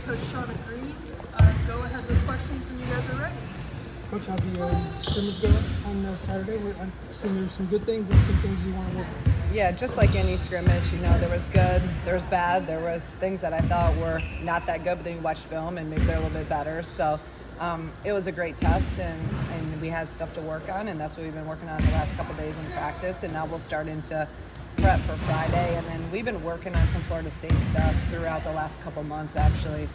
Coach Shauna Green. Go ahead with questions when you guys are ready. Coach, how the scrimmage go on Saturday? I assume there's some good things and some things you want to work on. Yeah, just like any scrimmage, there was good, there was bad, there was things that I thought were not that good, but then you watch film and maybe they're a little bit better. So it was a great test, and we had stuff to work on, and that's what we've been working on the last couple of days in practice, and now we'll start into prep for Friday. And then we've been working on some Florida State stuff throughout the last couple months, actually.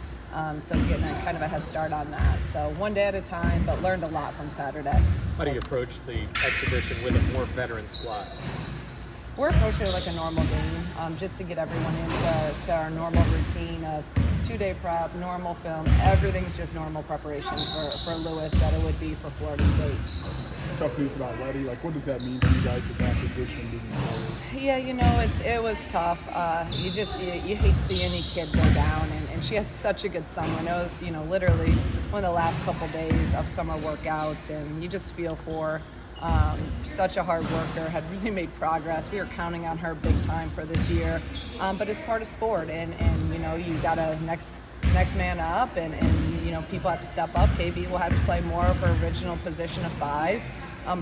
So getting kind of a head start on that. So one day at a time, but learned a lot from Saturday. How do you approach the exhibition with a more veteran squad? We're approaching it like a normal game, just to get everyone into our normal routine of 2-day prep, normal film. Everything's just normal preparation for Lewis that it would be for Florida State. Tough news about Letty. What does that mean for you guys at that position moving forward? Yeah, it was tough. You hate to see any kid go down, and she had such a good summer. And it was, literally one of the last couple days of summer workouts, and you just feel for such a hard worker, had really made progress. We were counting on her big time for this year, but it's part of sport, and you got to next man up, and people have to step up. KB will have to play more of her original position of 5.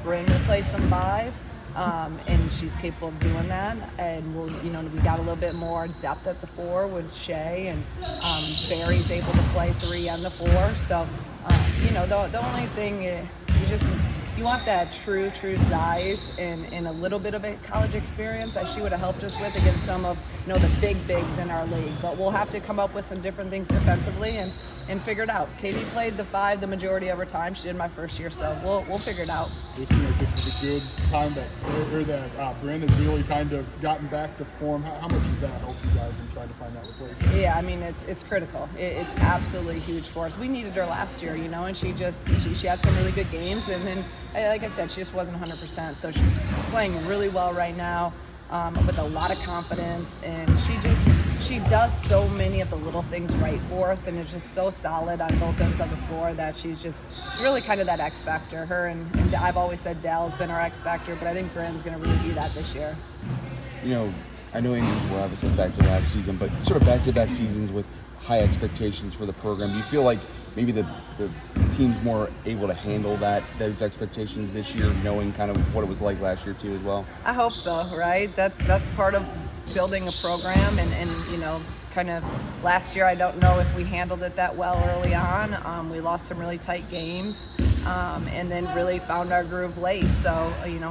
Bryn will play some 5, and she's capable of doing that. And we got a little bit more depth at the 4 with Shay, and Barry's able to play 3 on the 4. So, the only thing you want that true size and a little bit of a college experience that she would have helped us with against some of the big bigs in our league. But we'll have to come up with some different things defensively and figure it out. Katie played the 5 the majority of her time. She did my first year, so we'll figure it out. It seems like this is a good time that Bryn has really kind of gotten back to form. How much does that help you guys in trying to find that replacement? Yeah, it's critical. It's absolutely huge for us. We needed her last year, and she had some really good games, and then, like I said, she just wasn't 100%. So she's playing really well right now, with a lot of confidence, and she does so many of the little things right for us, and is just so solid on both ends of the floor that she's really kind of that X factor. Her and I've always said Dell's been our X factor, but I think Bryn's going to really be that this year. I know injuries were obviously a factor last season, but sort of back-to-back seasons with high expectations for the program. Do you feel like maybe the team's more able to handle those expectations this year, knowing kind of what it was like last year too as well? I hope so, right? That's part of building a program, and kind of last year I don't know if we handled it that well early on. We lost some really tight games, and then really found our groove late. So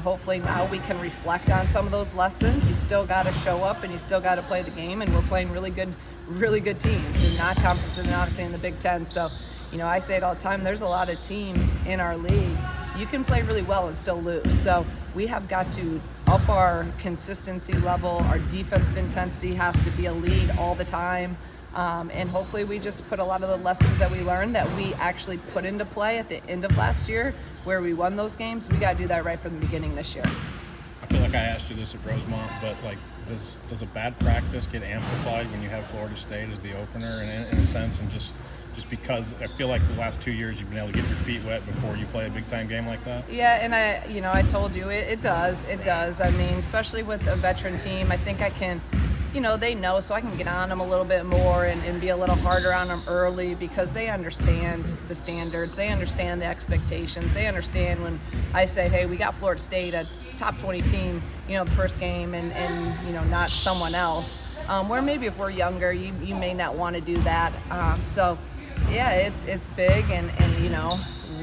hopefully now we can reflect on some of those lessons. You still got to show up, and you still got to play the game, and we're playing really good teams in non-conference and obviously in the Big Ten. So I say it all the time, there's a lot of teams in our league. You can play really well and still lose. So we have got to up our consistency level. Our defensive intensity has to be elite all the time. And hopefully we just put a lot of the lessons that we learned that we actually put into play at the end of last year where we won those games. We got to do that right from the beginning this year. I feel like I asked you this at Rosemont, but does a bad practice get amplified when you have Florida State as the opener in a sense, and just because I feel like the last 2 years you've been able to get your feet wet before you play a big time game like that? Yeah, and I told you it does. I mean, especially with a veteran team, I think I can, they know, so I can get on them a little bit more and be a little harder on them early because they understand the standards, they understand the expectations, they understand when I say, hey, we got Florida State, a top 20 team, the first game, and not someone else. Where maybe if we're younger, you may not want to do that. So yeah, it's big, and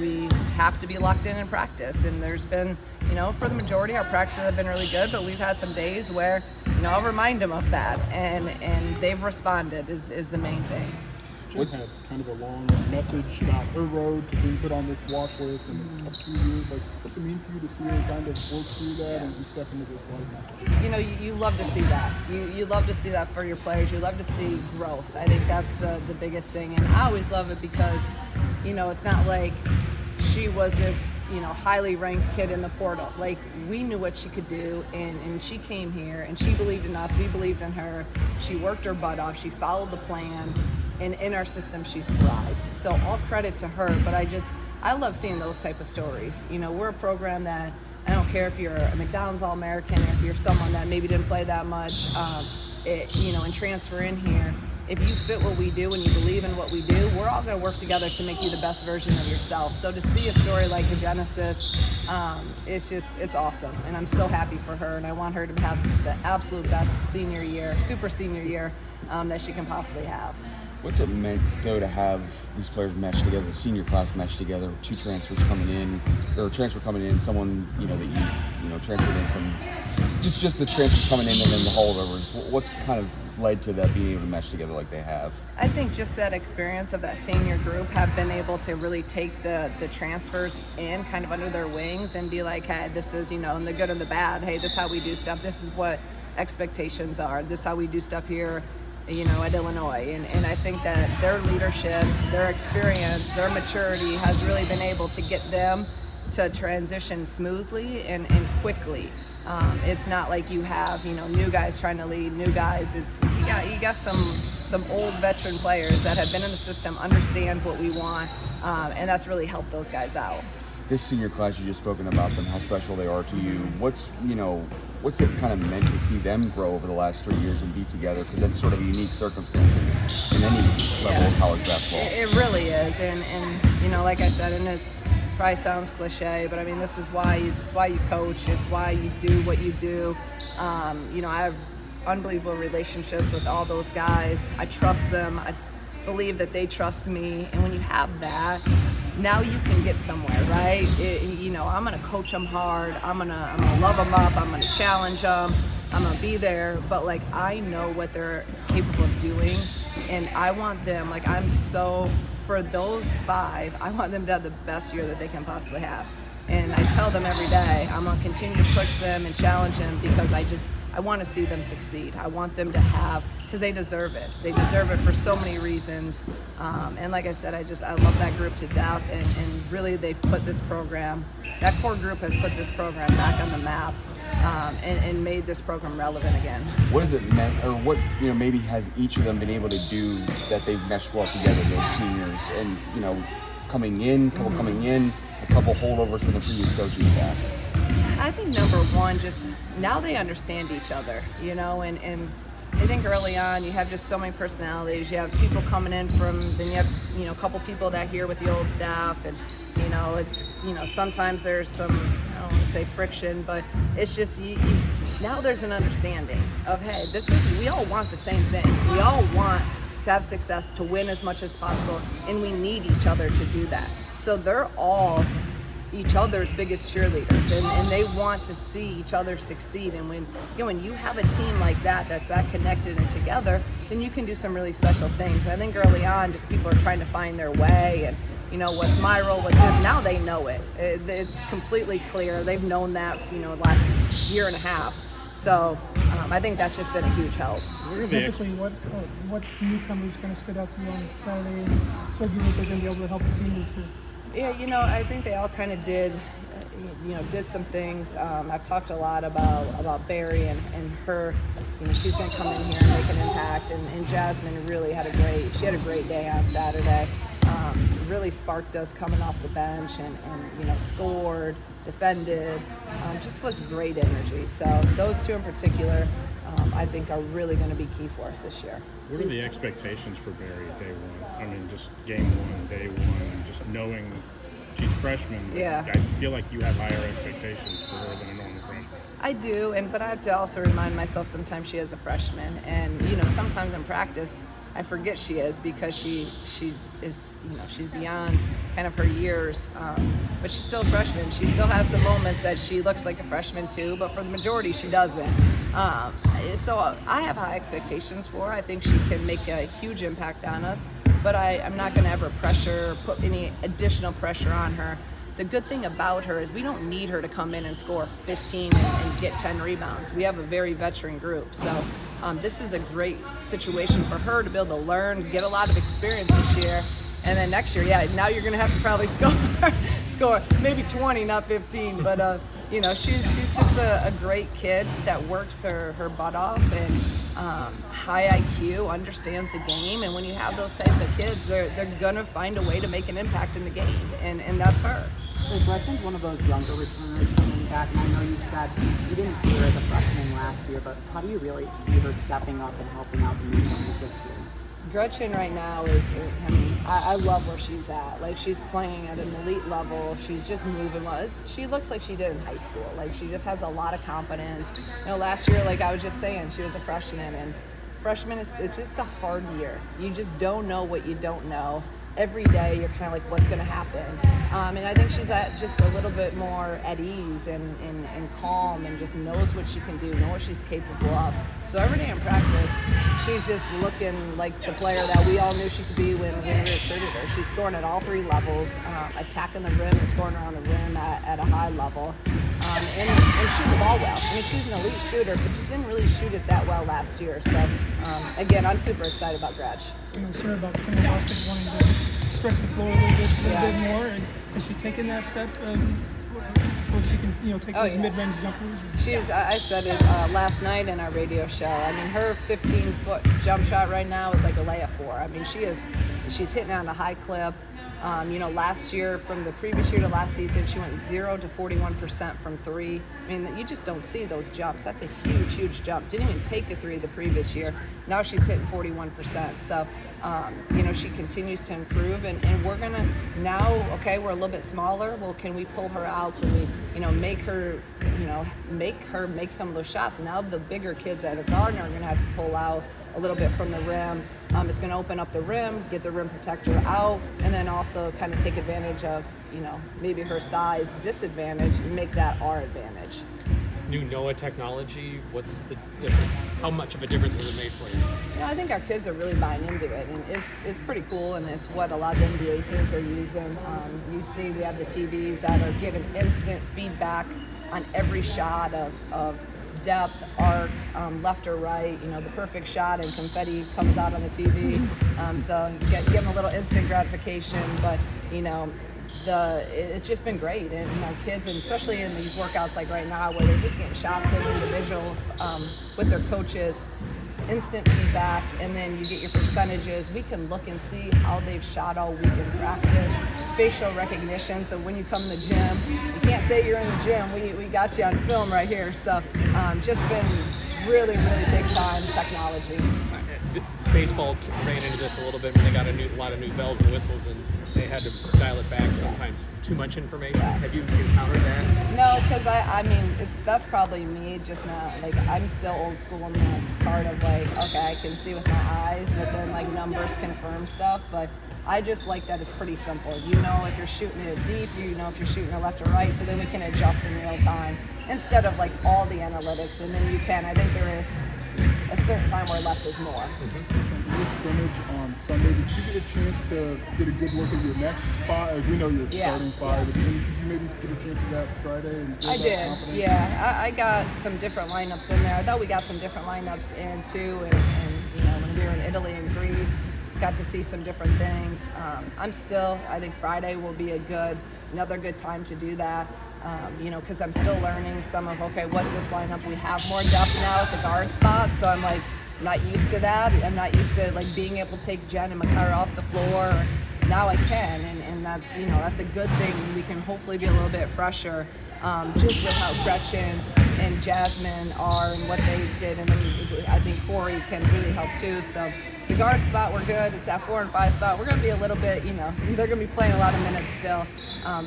we have to be locked in practice. And there's been, for the majority, our practices have been really good, but we've had some days where, I'll remind them of that, and they've responded is the main thing. Jen had kind of a long message about her road to being put on this watch list in the tough 2 years. What's it mean for you to see her kind of work through that and step into this life? You love to see that. You love to see that for your players. You love to see growth. I think that's the biggest thing. And I always love it because, it's not like she was this, highly ranked kid in the portal. Like, we knew what she could do, and she came here, and she believed in us. We believed in her. She worked her butt off. She followed the plan. And in our system, she's thrived. So all credit to her, but I love seeing those type of stories. We're a program that, I don't care if you're a McDonald's All-American, or if you're someone that maybe didn't play that much, and transfer in here, if you fit what we do and you believe in what we do, we're all going to work together to make you the best version of yourself. So to see a story like the Genesis, it's awesome. And I'm so happy for her. And I want her to have the absolute best senior year, super senior year that she can possibly have. What's it meant, though, to have these players mesh together, the senior class mesh together, two transfers coming in, or a transfer coming in, someone, that you transferred in from, just the transfers coming in and then the holdovers. What's kind of led to that being able to mesh together like they have? I think just that experience of that senior group have been able to really take the transfers in kind of under their wings and be like, hey, this is, in the good and the bad, hey, this is how we do stuff, this is what expectations are, this is how we do stuff here, at Illinois. And I think that their leadership, their experience, their maturity has really been able to get them to transition smoothly and quickly. It's not like you have, new guys trying to lead, new guys. It's you got some old veteran players that have been in the system, understand what we want, and that's really helped those guys out. This senior class, you just spoken about them, how special they are to you. What's it kind of meant to see them grow over the last 3 years and be together? Because that's sort of a unique circumstance in any level of college basketball. It really is, and like I said, and it's probably sounds cliche, but I mean, this is why you coach. It's why you do what you do. I have unbelievable relationships with all those guys. I trust them. I believe that they trust me, and when you have that, now you can get somewhere, right? I'm gonna coach them hard. I'm gonna love them up. I'm gonna challenge them. I'm gonna be there. But I know what they're capable of doing, and I want them. For those 5, I want them to have the best year that they can possibly have. And I tell them every day, I'm gonna continue to push them and challenge them because I want to see them succeed. I want them to have, because they deserve it. They deserve it for so many reasons. And like I said, I love that group to death. And really, they've put this program, that core group has put this program back on the map and made this program relevant again. What has it meant, or what maybe has each of them been able to do that they've meshed well together, those seniors, and coming in, a couple holdovers from the previous coaching staff? I think number one, just now they understand each other, and I think early on you have just so many personalities. You have people coming in then you have, a couple people that here with the old staff, and, it's, sometimes there's some, I don't want to say friction, but it's just, now there's an understanding of, hey, we all want the same thing. We all want to have success, to win as much as possible, and we need each other to do that. So they're all each other's biggest cheerleaders, and they want to see each other succeed. And when you have a team like that's that connected and together, then you can do some really special things. And I think early on, just people are trying to find their way, and what's my role, what's this. Now they know it. It's completely clear. They've known that the last year and a half. So I think that's just been a huge help. Specifically, what newcomers kind of stood out to you on Saturday and showed you that they're going to be able to help the team this year? Yeah, I think they all kind of did some things. I've talked a lot about Barry and her. She's going to come in here and make an impact. And Jasmine really had a great day on Saturday. Really sparked us coming off the bench and scored, defended. Just was great energy. So those two in particular, I think are really going to be key for us this year. What are the expectations for Barry day one? I mean, just game one, day one, just knowing she's a freshman. Yeah. I feel like you have higher expectations for her than a normal freshman. I do, but I have to also remind myself sometimes she is a freshman, and sometimes in practice I forget she is, because she is she's beyond kind of her years, but she's still a freshman. She still has some moments that she looks like a freshman too, but for the majority she doesn't. So I have high expectations for her. I think she can make a huge impact on us, but I'm not going to ever put any additional pressure on her. The good thing about her is we don't need her to come in and score 15 and get 10 rebounds. We have a very veteran group. So this is a great situation for her to be able to learn, get a lot of experience this year. And then next year, now you're going to have to probably score maybe 20, not 15. But, she's just a great kid that works her butt off, and high IQ, understands the game. And when you have those type of kids, they're going to find a way to make an impact in the game. And that's her. So Gretchen's one of those younger returners coming back, and I know you've said you didn't see her as a freshman last year, but how do you really see her stepping up and helping out the newcomers this year? Gretchen right now is, I mean, I love where she's at. Like, she's playing at an elite level. She's just moving well. She looks like she did in high school. Like, she just has a lot of confidence. You know, last year, like I was just saying, she was a freshman, and freshman it's just a hard year. You just don't know what you don't know. Every day you're kind of like, what's going to happen? And I think she's at just a little bit more at ease and calm, and just knows what she can do, knows what she's capable of. So every day in practice, she's just looking like the player that we all knew she could be when we recruited her. She's scoring at all three levels, attacking the rim and scoring around the rim at a high level, and shooting the ball well. I mean, she's an elite shooter, but just didn't really shoot it that well last year. So again, I'm super excited about Gretch. You know, sorry about Kim Bostic wanting to stretch the floor a little bit more. And has she taken that step where she can, you know, take these mid-range jumpers? She's, I said it last night in our radio show. I mean, her 15-foot jump shot right now is like a layup for her. I mean, she's hitting on a high clip. You know, last year, from the previous year to last season, she went 0 to 41% from three. I mean, you just don't see those jumps. That's a huge, huge jump. Didn't even take a three the previous year. Now she's hitting 41%. So, you know, she continues to improve, and we're going to now, okay, we're a little bit smaller. Well, can we pull her out? Can we, you know, make her make some of those shots? Now the bigger kids at a Gardner are going to have to pull out a little bit from the rim. It's going to open up the rim, get the rim protector out, and then also kind of take advantage of, you know, maybe her size disadvantage and make that our advantage. New NOAA technology, what's the difference? How much of a difference has it made for you? You know, I think our kids are really buying into it, and it's pretty cool, and it's what a lot of NBA teams are using. You see we have the TVs that are giving instant feedback on every shot of depth, arc, left or right, you know, the perfect shot, and confetti comes out on the TV. So you give them a little instant gratification, but, you know, it's just been great. And our kids, and especially in these workouts like right now where they're just getting shots in individual with their coaches, instant feedback, and then you get your percentages. We can look and see how they've shot all week in practice. Facial recognition, so when you come to the gym, you can't say you're in the gym. We got you on film right here. So just been really, really big time technology. Baseball ran into this a little bit when they got a lot of new bells and whistles, and they had to dial it back sometimes. Too much information. Have you encountered that? No, because I mean, that's probably me just now. Like, I'm still old school in the part of like, okay, I can see with my eyes, but then like numbers confirm stuff. But I just like that it's pretty simple. You know if you're shooting it deep, you know if you're shooting it left or right, so then we can adjust in real time instead of like all the analytics. And then you can, I think there is a certain time where less is more. Your scrimmage on Sunday, did you get a chance to get a good look at your next five? We know you're starting five. Did you maybe get a chance at that Friday? And I did, confidence? Yeah. I got some different lineups in there. I thought we got some different lineups in too, and you know, when we were in Italy and Greece, got to see some different things. I think Friday will be another good time to do that. You know, because I'm still learning some of, okay, what's this lineup? We have more depth now at the guard spot, so I'm like, not used to that. I'm not used to like being able to take Jen and Makara off the floor. Now I can, and that's, you know, that's a good thing. We can hopefully be a little bit fresher, just with how Gretchen and Jasmine are and what they did, and then I think Corey can really help too. So the guard spot, we're good. It's that 4 and 5 spot. We're going to be a little bit, you know, they're going to be playing a lot of minutes still.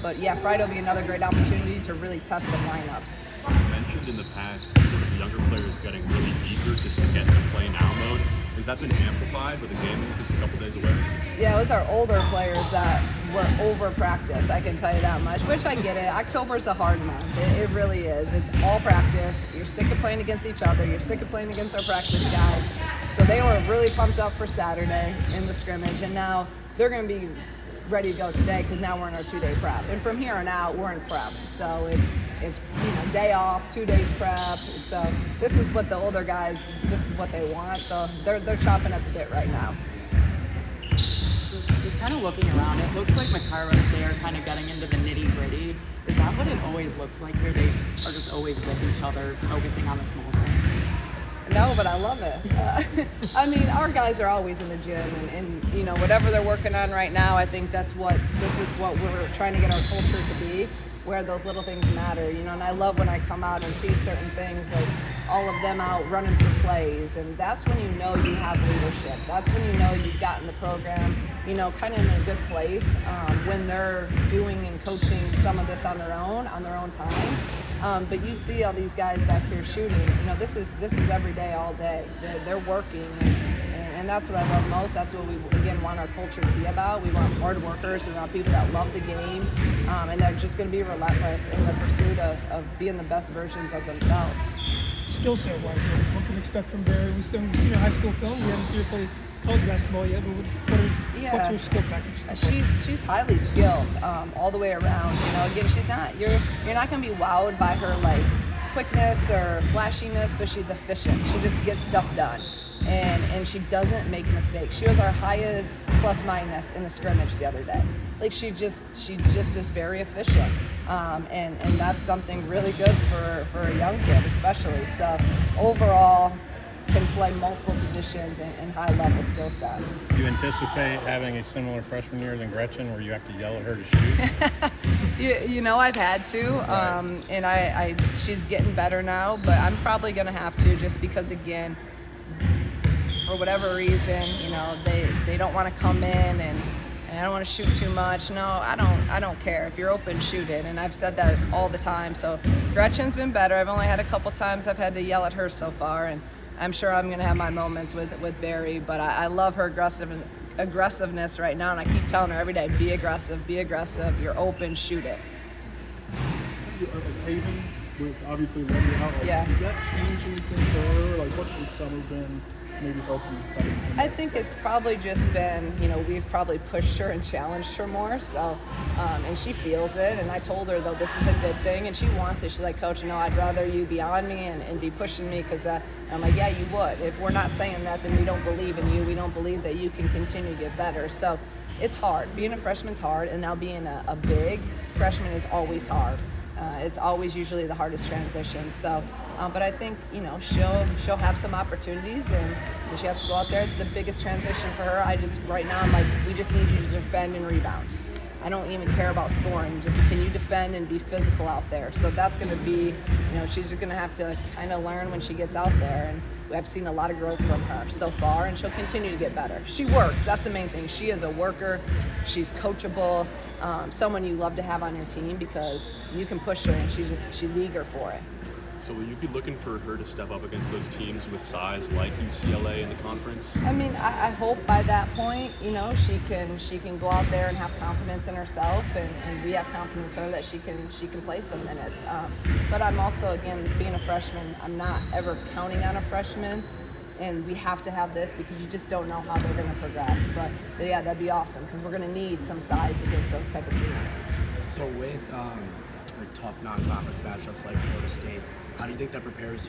But yeah, Friday will be another great opportunity to really test some lineups. You mentioned in the past sort of younger players getting really eager just to get into play now mode. Has that been amplified with the game just a couple days away? Yeah, it was our older players that were over practice, I can tell you that much, which I get it. October's a hard month. It really is. It's all practice. You're sick of playing against each other. You're sick of playing against our practice guys. So they were really pumped up for Saturday in the scrimmage, and now they're going to be ready to go today because now we're in our 2-day prep. And from here on out, we're in prep. So it's you know, day off, 2 days prep. So this is what the older guys, this is what they want. So they're chopping up the bit right now. So just kind of looking around, it looks like Makara and Shay are kind of getting into the nitty gritty. Is that what it always looks like here? They are just always with each other, focusing on the small things? No, but I love it. I mean, our guys are always in the gym, and you know, whatever they're working on right now, I think this is what we're trying to get our culture to be, where those little things matter, you know. And I love when I come out and see certain things, like all of them out running for plays, and that's when you know you have leadership. That's when you know you've gotten the program, kind of in a good place when they're doing and coaching some of this on their own time. But you see all these guys back here shooting. This is every day, all day. They're working, and that's what I love most. That's what we again want our culture to be about. We want hard workers. We want people that love the game, and they're just going to be relentless in the pursuit of being the best versions of themselves. Skill set wise, what can we expect from Barry? We've seen her high school film. We haven't seen her play college basketball yet, but what's her skill package? She's highly skilled all the way around. Again, she's not. You're not going to be wowed by her like quickness or flashiness, but she's efficient. She just gets stuff done, and she doesn't make mistakes. She was our highest plus minus in the scrimmage the other day. Like she just is very efficient, and that's something really good for a young kid, especially. So overall, can play multiple positions and high level skill set. Do you anticipate having a similar freshman year than Gretchen, where you have to yell at her to shoot? I've had to, and she's getting better now, but I'm probably gonna have to, just because again, for whatever reason, they don't want to come in and I don't want to shoot too much. No, I don't care. If you're open, shoot it. And I've said that all the time. So Gretchen's been better. I've only had a couple times I've had to yell at her so far, and I'm sure I'm going to have my moments with Barry, but I love her aggressiveness right now, and I keep telling her every day, be aggressive, you're open, shoot it. Taven, with obviously Lindy out, does that change anything for her? Like, what's the summer been maybe helping you? I think it's probably just been, we've probably pushed her and challenged her more, so, and she feels it, and I told her, though, this is a good thing, and she wants it. She's like, Coach, I'd rather you be on me and be pushing me, because I'm like, yeah, you would. If we're not saying that, then we don't believe in you. We don't believe that you can continue to get better. So it's hard. Being a freshman's hard, and now being a big freshman is always hard. It's always usually the hardest transition. So, but I think, she'll have some opportunities, and when she has to go out there, the biggest transition for her, right now, I'm like, we just need you to defend and rebound. I don't even care about scoring. Just can you defend and be physical out there? So that's going to be, she's going to have to kind of learn when she gets out there. And I've seen a lot of growth from her so far, and she'll continue to get better. She works. That's the main thing. She is a worker. She's coachable. Someone you love to have on your team, because you can push her, and she's eager for it. So will you be looking for her to step up against those teams with size like UCLA in the conference? I mean, I hope by that point, she can go out there and have confidence in herself, and we have confidence in her that she can play some minutes. But I'm also, again, being a freshman, I'm not ever counting on a freshman, and we have to have this because you just don't know how they're going to progress. But yeah, that'd be awesome, because we're going to need some size against those type of teams. So with tough non-conference matchups like Florida State, how do you think that prepares you